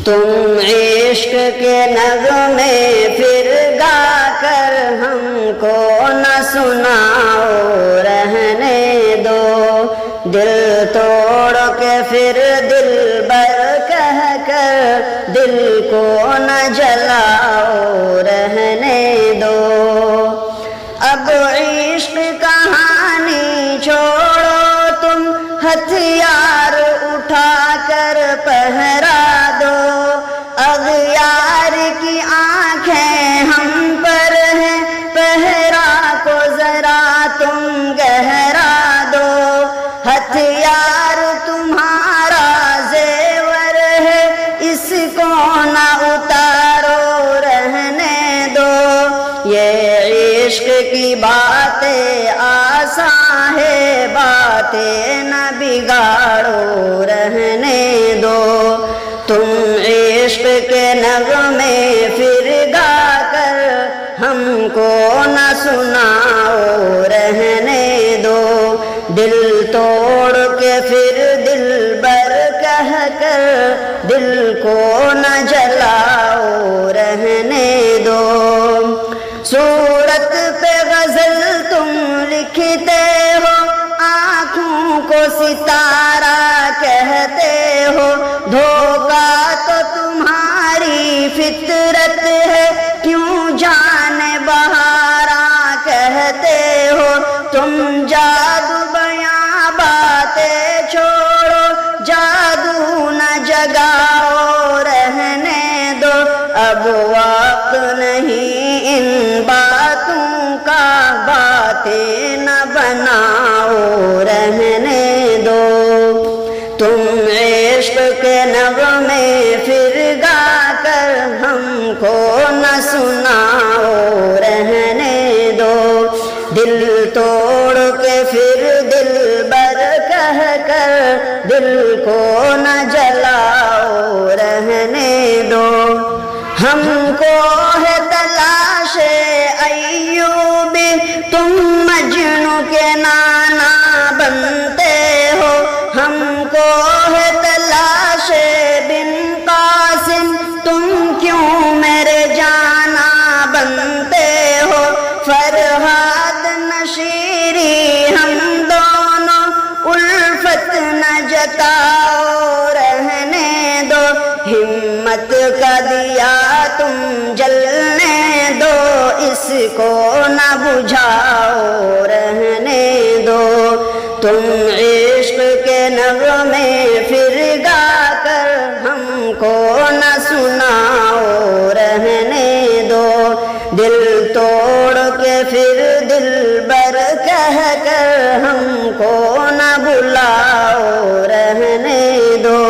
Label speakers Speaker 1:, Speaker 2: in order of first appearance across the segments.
Speaker 1: تم عشق کے نغمے پھر گا کر ہم کو نہ سناؤ رہنے دو، دل توڑ کے پھر دلبر کہہ کر دل کو نہ جلاؤ رہنے دو۔ اب عشق کہانی چھوڑو تم، ہتھیار اٹھا کر پہرا دو، اغیار کی آنکھیں ہم پر ہیں، پہرا کو ذرا تم گہرا دو، ہتھیار تمہارا زیور ہے، اس کو نہ اتارو رہنے دو، یہ عشق کی باتیں آسان ہے، باتیں نہ بگاڑو رہنے دو، تم عشق کے نغمے پھر گا کر ہم کو نہ سناؤ رہنے دو، دل توڑ کے پھر دلبر کہہ کر دل کو نہ جلاؤ رہنے دو۔ صورت پہ غزل تم لکھتے ہو، آنکھوں کو ستارہ کہتے ہو، دھوکہ تو تمہاری فطرت ہے، کیوں جانے بہارا کہتے ہو، تم جادو بیاں باتیں چھوڑو، جادو نہ جگاؤ رہنے دو، اب وقت نہیں ان باتوں کا، باتیں نہ بناؤ رہنے دو، تم عشق کے نغمے پھر گا کر ہم کو نہ سناؤ رہنے دو، دل توڑ کے پھر دلبر کہہ کر دل کو نہ جلاؤ رہنے دو، ہم کو ہے تلاش ایوبی، تم مجنوں کے نانا بنتے ہو، ہم کو ہے تلاش بن قاسم، تم کیوں میرے جانا بنتے ہو، فرہاد نشیری ہم دونوں، الفت نہ جتاؤ رہنے دو، ہمت کا دیا تم جلنے دو، اس کو نہ بجھاؤ رہنے دو، تم عشق کے نغمے پھر گا کر ہم کو نہ سناؤ رہنے دو، دل توڑ کے پھر دلبر کہہ کر ہم کو نہ بلاؤ رہنے دو،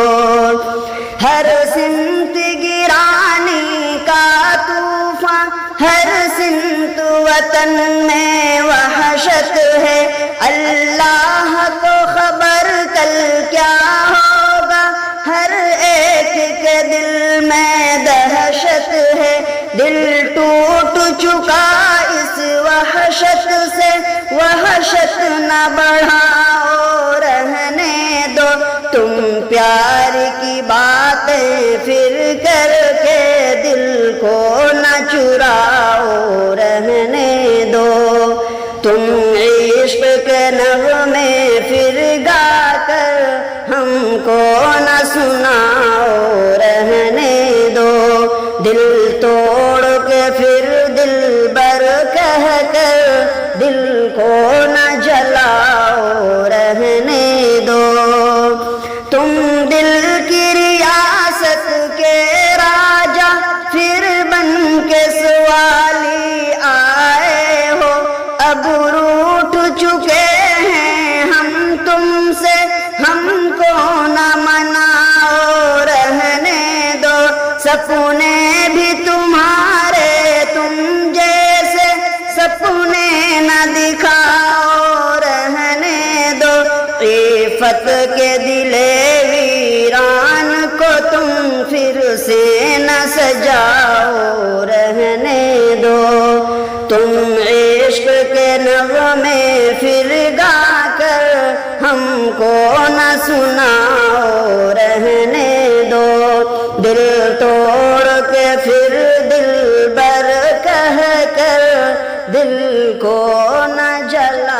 Speaker 1: ہر سمت گرانی کا طوفان، ہر سمت وطن میں وحشت ہے، اللہ کو خبر کل کیا ہوگا، ہر ایک کے دل میں دہشت ہے، دل ٹوٹ چکا اس وحشت سے، وحشت نہ بڑھاؤ رہنے دو، تم پیار کی باتیں پھر کر کے دل کو نہ چراؤ رہنے دو، تم عشق کے نغمے پھر گا کر ہم کو نہ سناؤ رہنے دو، دل توڑ کے پھر دلبر کہہ کر دل کو نہ جلاؤ رہنے دو، تم دل کی ریاست کے راجا پھر بن کے سوالی آئے ہو، اب روٹھ چکے ہیں ہم تم سے، ہم کو نہ مناؤ رہنے دو، سپنے بھی تمہارے تم جیسے سپنے نہ دکھاؤ رہنے دو، عفت کے دل ویران کو تم پھر سے نہ سجاؤ رہنے دو، تم عشق کے نغمے پھر گا کر ہم کو نہ سناؤ رہنے دو، دل توڑ کے پھر دل بر کہہ کر دل کو نہ جلا